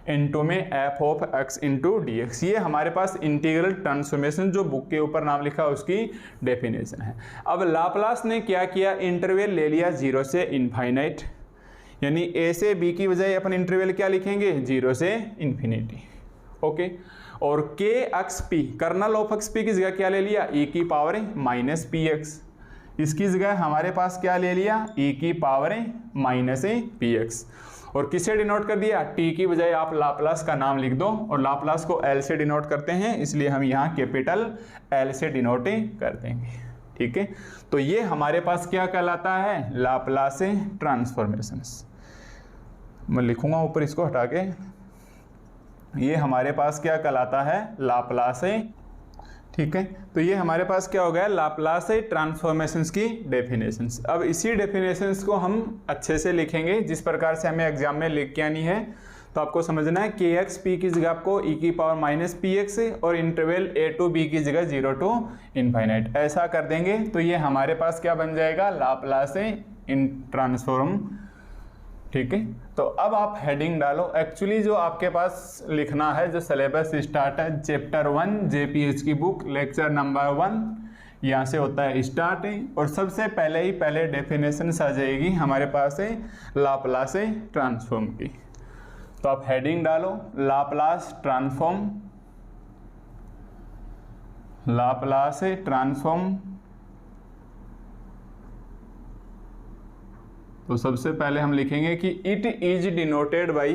into में F of X into D X. ये हमारे पास इंटीग्रल ट्रांसफॉर्मेशन जो बुक के ऊपर नाम लिखा उसकी डेफिनेशन है। अब लाप्लास ने क्या किया, इंटरवल ले लिया 0 से इनफाइनाइट, यानी ए से बी की बजाय अपन इंटरवल क्या लिखेंगे, 0 से इन्फिनिटी। ओके, और K x P, kernel of x p की जगह क्या ले लिया, e की पावर माइनस पी एक्स। इसकी जगह हमारे पास क्या ले लिया, e की पावर माइनस पी एक्स। और किससे डिनोट कर दिया, t की बजाय आप लाप्लास का नाम लिख दो, और लाप्लास को l से डिनोट करते हैं, इसलिए हम यहाँ कैपिटल L से डिनोट कर देंगे। ठीक है, तो ये हमारे पास क्या कहलाता है, लाप्लास ट्रांसफॉर्मेशंस। मैं लिखूंगा ऊपर इसको हटा के, ये हमारे पास क्या कहलाता है, लाप्लास। ठीक है, तो ये हमारे पास क्या हो गया, लाप्लास ट्रांसफॉर्मेशंस की डेफिनेशंस। अब इसी डेफिनेशंस को हम अच्छे से लिखेंगे जिस प्रकार से हमें एग्जाम में लिख के आनी है। तो आपको समझना है के एक्स पी की जगह आपको e की पावर माइनस पी एक्स और इंटरवल a टू b की जगह 0 टू इनफाइनाइट, ऐसा कर देंगे तो ये हमारे पास क्या बन जाएगा, लाप्लास इन ट्रांसफॉर्म। ठीक है, तो अब आप हेडिंग डालो। एक्चुअली जो आपके पास लिखना है, जो सिलेबस स्टार्ट है, चैप्टर 1 JPH की बुक लेक्चर नंबर 1 यहाँ से होता है स्टार्ट, और सबसे पहले डेफिनेशन आ जाएगी हमारे पास है लाप्लास ट्रांसफॉर्म की। तो आप हेडिंग डालो लाप्लास ट्रांसफॉर्म, लाप्लास ट्रांसफॉर्म। तो सबसे पहले हम लिखेंगे कि it is denoted by,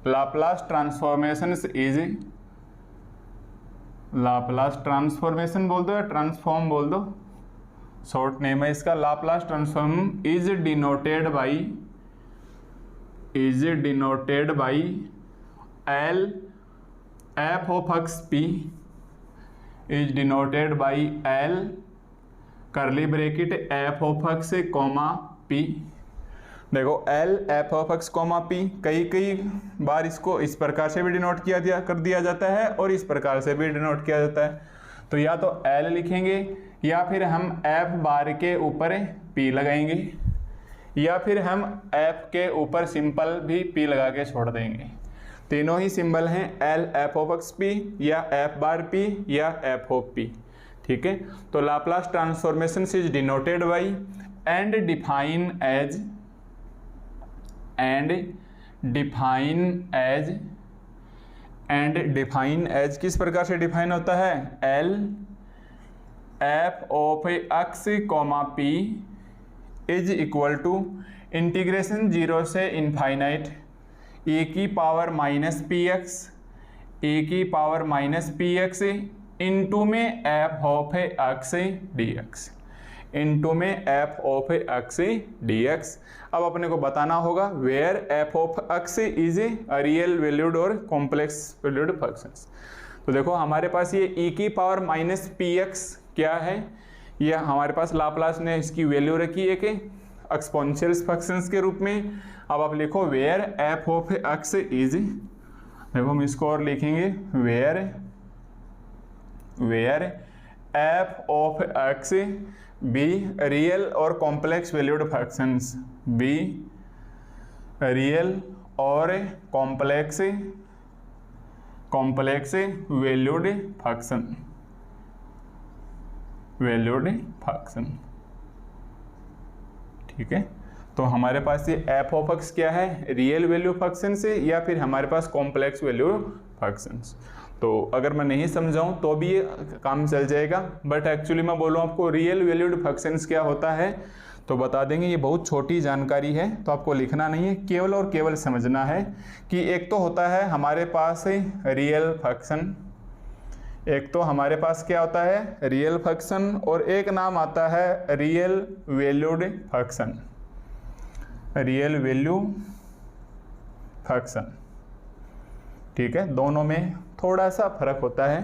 Laplace transformation is, Laplace transformation बोल दो या ट्रांसफॉर्म बोल दो, शॉर्ट नेम है इसका। Laplace transform is denoted by L F of x P, is denoted by L curly bracket F of X comma P. देखो L F of X comma P, कई बार इसको इस प्रकार से भी डिनोट कर दिया जाता है और इस प्रकार से भी डिनोट किया जाता है। तो या तो एल लिखेंगे, या फिर हम एफ बार के ऊपर पी लगाएंगे, या फिर हम एफ के ऊपर सिंपल भी पी लगा के छोड़ देंगे। तीनों ही सिंबल हैं, L F of x P या एफ बार पी या एफ ऑफ पी। ठीक है, तो Laplace transformation is denoted by and define as किस प्रकार से डिफाइन होता है, L F of X comma P is equal to integration 0 से इनफाइनाइट e की power minus P X into में F of X D X, into में F of X D x. अब अपने को बताना होगा where F of x is a real valued और कॉम्प्लेक्स वैल्यूड फंक्शंस। तो देखो हमारे पास ये e की पावर माइनस पी एक्स क्या है, ये हमारे पास लाप्लास ने इसकी वैल्यू रखी है कि एक्सपोनेंशियल फंक्शंस के रूप में। अब आप लिखो where F of x is, देखो हम इसको और लिखेंगे where F of x be real और complex valued functions, be real और कॉम्प्लेक्स वैल्यूड फंक्शन, ठीक है। तो हमारे पास ये एफ ऑफ एक्स क्या है, रियल वैल्यू फंक्शन से या फिर हमारे पास कॉम्प्लेक्स वैल्यू फंक्शंस। तो अगर मैं नहीं समझाऊं तो भी ये काम चल जाएगा, बट एक्चुअली मैं बोलूँ आपको रियल वैल्यूड फंक्शंस क्या होता है तो बता देंगे। ये बहुत छोटी जानकारी है तो आपको लिखना नहीं है, केवल और केवल समझना है कि एक तो होता है हमारे पास रियल फंक्शन, एक तो हमारे पास क्या होता है रियल फंक्शन, और एक नाम आता है real valued function, real value function, ठीक है। दोनों में थोड़ा सा फर्क होता है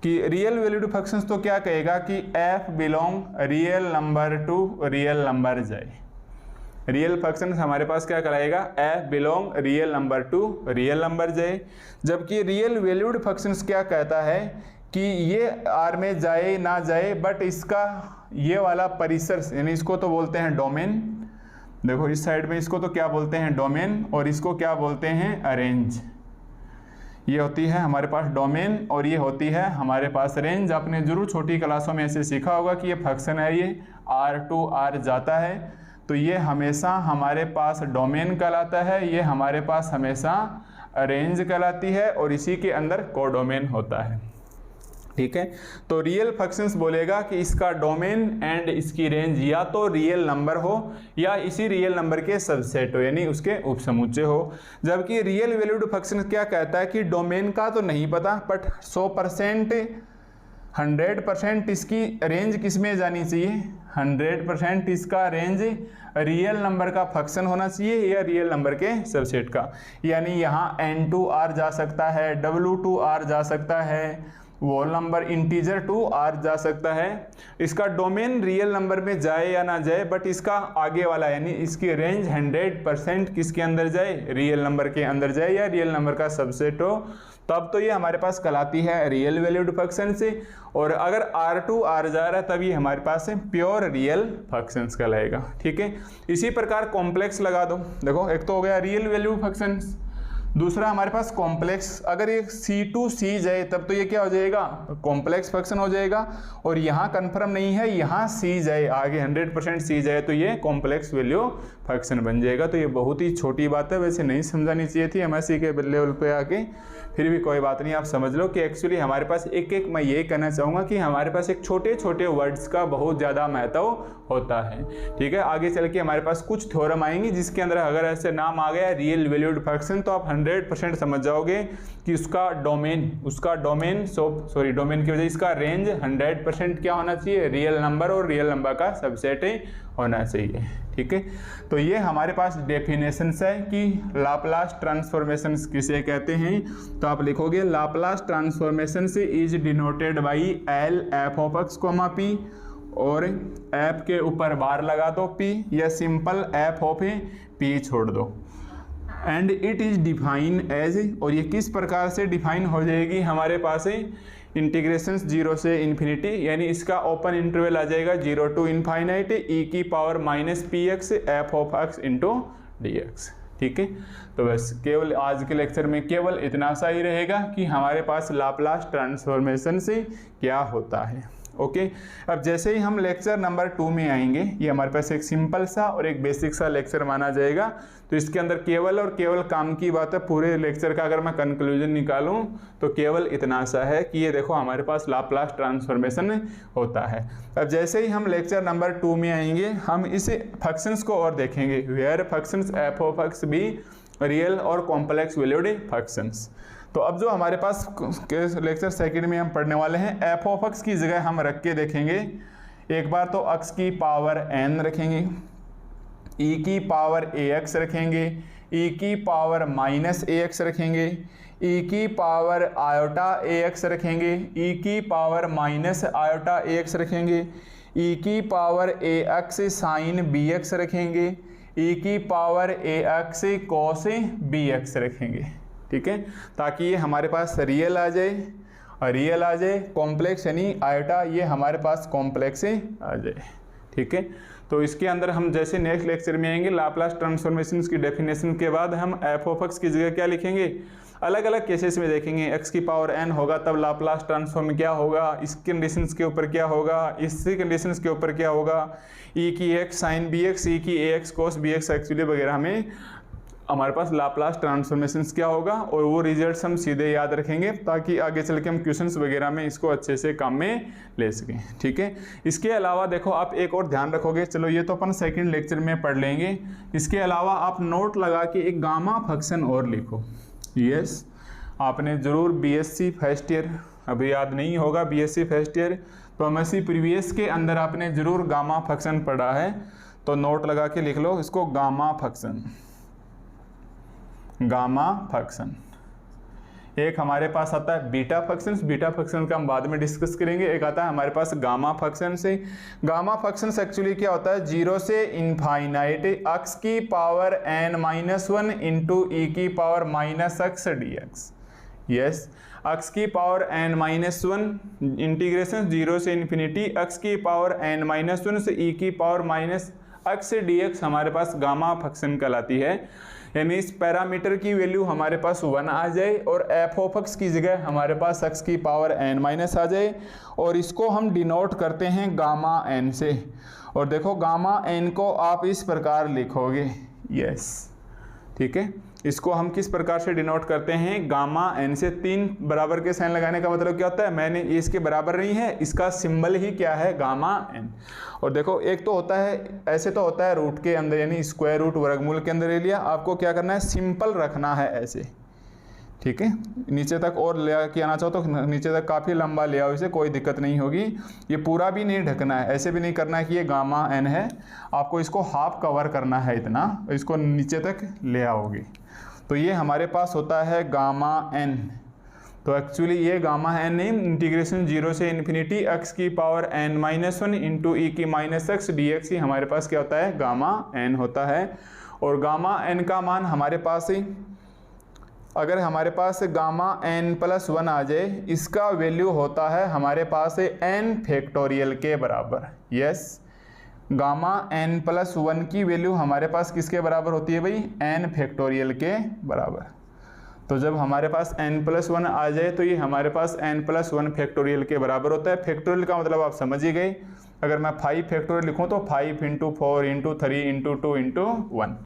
कि रियल वैल्यूड फंक्शंस तो क्या कहेगा कि F belong real number two real number जाए, रियल फंक्शन हमारे पास क्या कराएगा F belong real number two real number जाए, जबकि रियल वैल्यूड फंक्शंस क्या कहता है कि ये आर में जाए ना जाए, बट इसका ये वाला परिसर यानी इसको तो बोलते हैं डोमेन, देखो इस साइड में इसको तो क्या बोलते हैं डोमेन और इसको क्या बोलते हैं अरेंज। ये होती है हमारे पास डोमेन और ये होती है हमारे पास रेंज। आपने जरूर छोटी क्लासों में ऐसे सीखा होगा कि ये फंक्शन है, ये आर टू आर जाता है तो ये हमेशा हमारे पास डोमेन कहलाता है, ये हमारे पास हमेशा रेंज कहलाती है और इसी के अंदर कोडोमेन होता है, ठीक है। तो रियल फंक्शंस बोलेगा कि इसका डोमेन एंड इसकी रेंज या तो रियल नंबर हो या इसी रियल नंबर के सबसेट हो यानी उसके उपसमुच्चय हो, जबकि रियल वैल्यूड फंक्शन क्या कहता है कि डोमेन का तो नहीं पता बट 100% 100% इसकी रेंज किस में जानी चाहिए, 100% इसका रेंज रियल नंबर का फंक्शन होना चाहिए या रियल नंबर के सबसेट का, यानी यहाँ n टू r जा सकता है, w टू r जा सकता है, वोल नंबर इंटीजर टू आर जा सकता है। इसका डोमेन रियल नंबर में जाए या ना जाए बट इसका आगे वाला यानी इसकी रेंज 100% किसके अंदर जाए, रियल नंबर के अंदर जाए या रियल नंबर का सबसेट हो, तब तो ये हमारे पास कहलाती है रियल वैल्यूड फंक्शन से। और अगर आर टू आर जा रहा है तब ये हमारे पास प्योर रियल फंक्शंस कहलाएगा, ठीक है। इसी प्रकार कॉम्प्लेक्स लगा दो, देखो एक तो हो गया रियल वैल्यू फंक्शंस, दूसरा हमारे पास कॉम्प्लेक्स, अगर ये C टू C जाए तब तो ये क्या हो जाएगा कॉम्प्लेक्स फंक्शन हो जाएगा, और यहाँ कन्फर्म नहीं है यहाँ C जाए आगे 100% C जाए तो ये कॉम्प्लेक्स वैल्यू फंक्शन बन जाएगा। तो ये बहुत ही छोटी बात है, वैसे नहीं समझानी चाहिए थी MSc के लेवल पे आके, फिर भी कोई बात नहीं, आप समझ लो कि एक्चुअली हमारे पास एक मैं ये कहना चाहूँगा कि हमारे पास एक छोटे छोटे वर्ड्स का बहुत ज़्यादा महत्व होता है, ठीक है। आगे चल के हमारे पास कुछ थ्योरम आएंगी जिसके अंदर अगर ऐसे नाम आ गया रियल वैल्यूड फंक्शन तो आप 100% समझ जाओगे कि उसका डोमेन डोमेन की वजह इसका रेंज 100% क्या होना चाहिए, रियल नंबर और रियल नंबर का सबसेट होना चाहिए, ठीक है। तो ये हमारे पास डेफिनेशंस है कि लाप्लास ट्रांसफॉर्मेशन किसे कहते हैं, तो आप लिखोगे लाप्लास ट्रांसफॉर्मेशन से is denoted by L F of x comma p, और एफ के ऊपर बार लगा दो पी या सिंपल एफ ऑफ पी छोड़ दो, and it is define as, और ये किस प्रकार से डिफाइन हो जाएगी हमारे पास इंटीग्रेशन 0 से इन्फिनिटी, यानी इसका ओपन इंटरवल आ जाएगा 0 टू इनफाइनाइट e की power minus P x F of X into D x, ठीक है। तो बस केवल आज के लेक्चर में केवल इतना सा ही रहेगा कि हमारे पास लाप्लास ट्रांसफॉर्मेशन से क्या होता है, ओके। अब जैसे ही हम लेक्चर नंबर 2 में आएंगे, ये हमारे पास एक सिंपल सा और एक बेसिक सा लेक्चर माना जाएगा, तो इसके अंदर केवल और केवल काम की बात है। पूरे लेक्चर का अगर मैं कंक्लूजन निकालूं तो केवल इतना सा है कि ये देखो हमारे पास लाप्लास ट्रांसफॉर्मेशन होता है। अब जैसे ही हम लेक्चर नंबर 2 में आएंगे हम इस फंक्शंस को और देखेंगे, where functions f of x be real और कॉम्प्लेक्स वैल्यूड फंक्शंस। तो अब जो हमारे पास लेक्चर सेकंड में हम पढ़ने वाले हैं, एफ ऑफ एक्स की जगह हम रख के देखेंगे। एक बार तो एक्स की पावर n रखेंगे, e की पावर ax रखेंगे, e की पावर माइनस ax रखेंगे, e की पावर आयोटा ax रखेंगे, e की पावर माइनस आयोटा ax रखेंगे, e की पावर ax साइन bx रखेंगे, e की पावर ax कॉस bx रखेंगे, ठीक है, ताकि ये हमारे पास रियल आ जाए। रियल आ जाए, कॉम्प्लेक्स यानी आयोटा ये हमारे पास कॉम्प्लेक्स आ जाए। ठीक है, तो इसके अंदर हम जैसे नेक्स्ट लेक्चर में आएंगे लाप्लास ट्रांसफॉर्मेशन की डेफिनेशन के बाद हम एफ ऑफ एक्स की जगह क्या लिखेंगे, अलग अलग केसेस में देखेंगे। एक्स की पावर एन होगा तब लाप्लास ट्रांसफॉर्म क्या होगा, इस कंडीशंस के ऊपर क्या होगा, इसी कंडीशंस के ऊपर क्या होगा, ई की X sine B X, E की A X cos B X actually वगैरह में हमारे पास लाप्लास ट्रांसफॉर्मेशंस क्या होगा, और वो रिजल्ट्स हम सीधे याद रखेंगे ताकि आगे चल के हम क्वेश्चंस वगैरह में इसको अच्छे से काम में ले सकें। ठीक है, इसके अलावा देखो आप एक और ध्यान रखोगे, चलो ये तो अपन सेकंड लेक्चर में पढ़ लेंगे। इसके अलावा आप नोट लगा के एक गामा फंक्शन और लिखो। यस, आपने ज़रूर B.Sc फर्स्ट ईयर, अभी याद नहीं होगा B.Sc फर्स्ट ईयर, तो M.Sc प्रीवियस के अंदर आपने ज़रूर गामा फंक्शन पढ़ा है, तो नोट लगा के लिख लो इसको, गामा फंक्शन। गामा फंक्शन एक हमारे पास आता है बीटा फंक्शन, बीटा फंक्शन का हम बाद में डिस्कस करेंगे। एक आता है हमारे पास गामा फंक्शन से। गामा फंक्शन एक्चुअली क्या होता है, 0 से इनफाइनाइट एक्स की पावर n-1 इंटू ई की power -x dx। Yes, x की पावर n-1 इंटीग्रेशन 0 से इन्फिनिटी एक्स की पावर n-1 से ई की पावर -x dx हमारे पास गामा फंक्शन कहलाती है। यानी इस पैरामीटर की वैल्यू हमारे पास 1 आ जाए और एफ ऑफ एक्स की जगह हमारे पास x की पावर n- आ जाए, और इसको हम डिनोट करते हैं गामा n से। और देखो गामा n को आप इस प्रकार लिखोगे। यस, ठीक है, इसको हम किस प्रकार से डिनोट करते हैं, गामा n से 3 बराबर के साइन लगाने का मतलब क्या होता है, मैंने ये इसके बराबर नहीं है, इसका सिंबल ही क्या है, गामा n। और देखो एक तो होता है, ऐसे तो होता है रूट के अंदर यानी स्क्वायर रूट वर्गमूल के अंदर ले लिया, आपको क्या करना है, सिंपल रखना है ऐसे। ठीक है, नीचे तक और ले के आना चाहो तो नीचे तक काफ़ी लंबा ले आओ, इसे कोई दिक्कत नहीं होगी। ये पूरा भी नहीं ढकना है, ऐसे भी नहीं करना है कि ये गामा n है, आपको इसको हाफ कवर करना है इतना, इसको नीचे तक ले आओगे। तो ये हमारे पास होता है गामा n। तो एक्चुअली ये गामा n नहीं, इंटीग्रेशन 0 से इन्फिनिटी एक्स की पावर n-1 इंटू ई की -x dx ही हमारे पास क्या होता है, गामा n होता है। और गामा n का मान हमारे पास ही, अगर हमारे पास गामा n+1 आ जाए, इसका वैल्यू होता है हमारे पास n फैक्टोरियल के बराबर। यस, गामा n+1 की वैल्यू हमारे पास किसके बराबर होती है भाई, n फैक्टोरियल के बराबर। तो जब हमारे पास n+1 आ जाए तो ये हमारे पास n+1 फैक्टोरियल के बराबर होता है। फैक्टोरियल का मतलब आप समझ ही गए, अगर मैं 5 फैक्टोरियल लिखूं तो 5 × 4 × 3 × 2 × 1।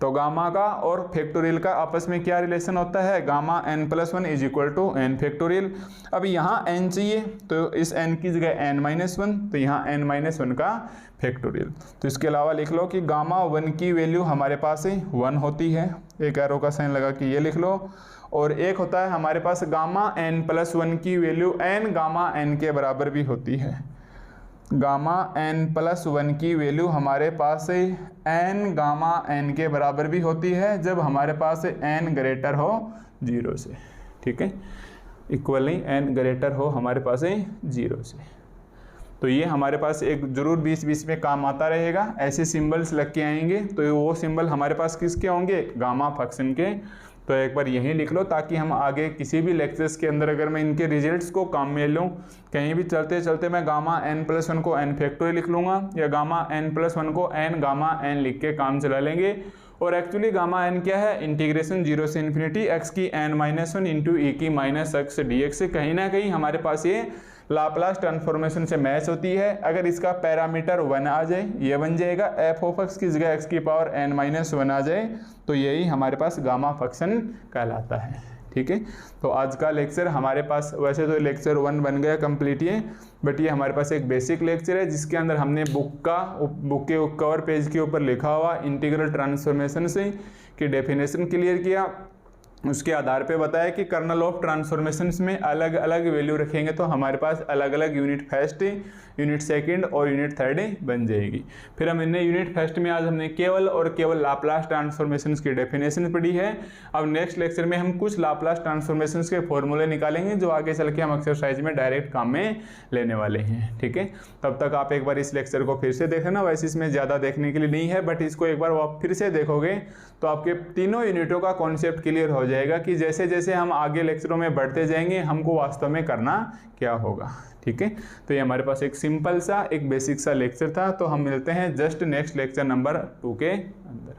तो गामा का और फैक्टोरियल का आपस में क्या रिलेशन होता है, गामा n+1 = n फैक्टोरियल। अब यहाँ n चाहिए तो इस n की जगह n-1, तो यहाँ n-1 का फैक्टोरियल। तो इसके अलावा लिख लो कि गामा 1 की वैल्यू हमारे पास 1 होती है, एक एरो का साइन लगा के ये लिख लो। और एक होता है हमारे पास गामा n+1 की वैल्यू n गामा n के बराबर भी होती है। गामा n+1 की वैल्यू हमारे पास n गामा n के बराबर भी होती है जब हमारे पास n ग्रेटर हो 0 से। ठीक है, इक्वली n ग्रेटर हो हमारे पास 0 से। तो ये हमारे पास एक जरूर 20-20 में काम आता रहेगा, ऐसे सिंबल्स लग के आएंगे, तो वो सिंबल हमारे पास किसके होंगे, गामा फंक्शन के। तो एक बार यहीं लिख लो ताकि हम आगे किसी भी लेक्चर्स के अंदर अगर मैं इनके रिजल्ट्स को काम में लूँ, कहीं भी चलते चलते मैं गामा n+1 को n फैक्टोरियल लिख लूँगा, या गामा n+1 को n गामा n लिख के काम चला लेंगे। और एक्चुअली गामा n क्या है, इंटीग्रेशन 0 से इन्फिनिटी x की n-1 इंटू ई की -x dx से कहीं ना कहीं हमारे पास ये लाप्लास ट्रांसफॉर्मेशन से मैच होती है। अगर इसका पैरामीटर 1 आ जाए, ये बन जाएगा एफ ऑफ एक्स की जगह x की पावर n-1 आ जाए, तो यही हमारे पास गामा फंक्शन कहलाता है। ठीक है, तो आज का लेक्चर हमारे पास, वैसे तो लेक्चर 1 बन गया कंप्लीट ये, बट ये हमारे पास एक बेसिक लेक्चर है जिसके अंदर हमने बुक के कवर पेज के ऊपर लिखा हुआ इंटीग्रल ट्रांसफॉर्मेशन से की डेफिनेशन क्लियर किया। उसके आधार पे बताया कि कर्नल ऑफ ट्रांसफॉर्मेशंस में अलग अलग वैल्यू रखेंगे तो हमारे पास अलग अलग यूनिट फर्स्ट, यूनिट सेकंड और यूनिट थर्ड बन जाएगी। फिर हम इन्हें यूनिट फर्स्ट में आज हमने केवल और केवल लाप्लास ट्रांसफॉर्मेशंस की डेफिनेशन पढ़ी है। अब नेक्स्ट लेक्चर में हम कुछ लाप्लास ट्रांसफॉर्मेशंस के फॉर्मूले निकालेंगे जो आगे चल के हम एक्सरसाइज में डायरेक्ट काम में लेने वाले हैं। ठीक है, तब तक आप एक बार इस लेक्चर को फिर से देखना, वैसे इसमें ज़्यादा देखने के लिए नहीं है, बट इसको एक बार आप फिर से देखोगे तो आपके तीनों यूनिटों का कॉन्सेप्ट क्लियर हो जाएगा कि जैसे जैसे हम आगे लेक्चरों में बढ़ते जाएंगे हमको वास्तव में करना क्या होगा। ठीक है, तो ये हमारे पास एक सिंपल सा एक बेसिक सा लेक्चर था। तो हम मिलते हैं जस्ट नेक्स्ट लेक्चर नंबर 2 के अंदर।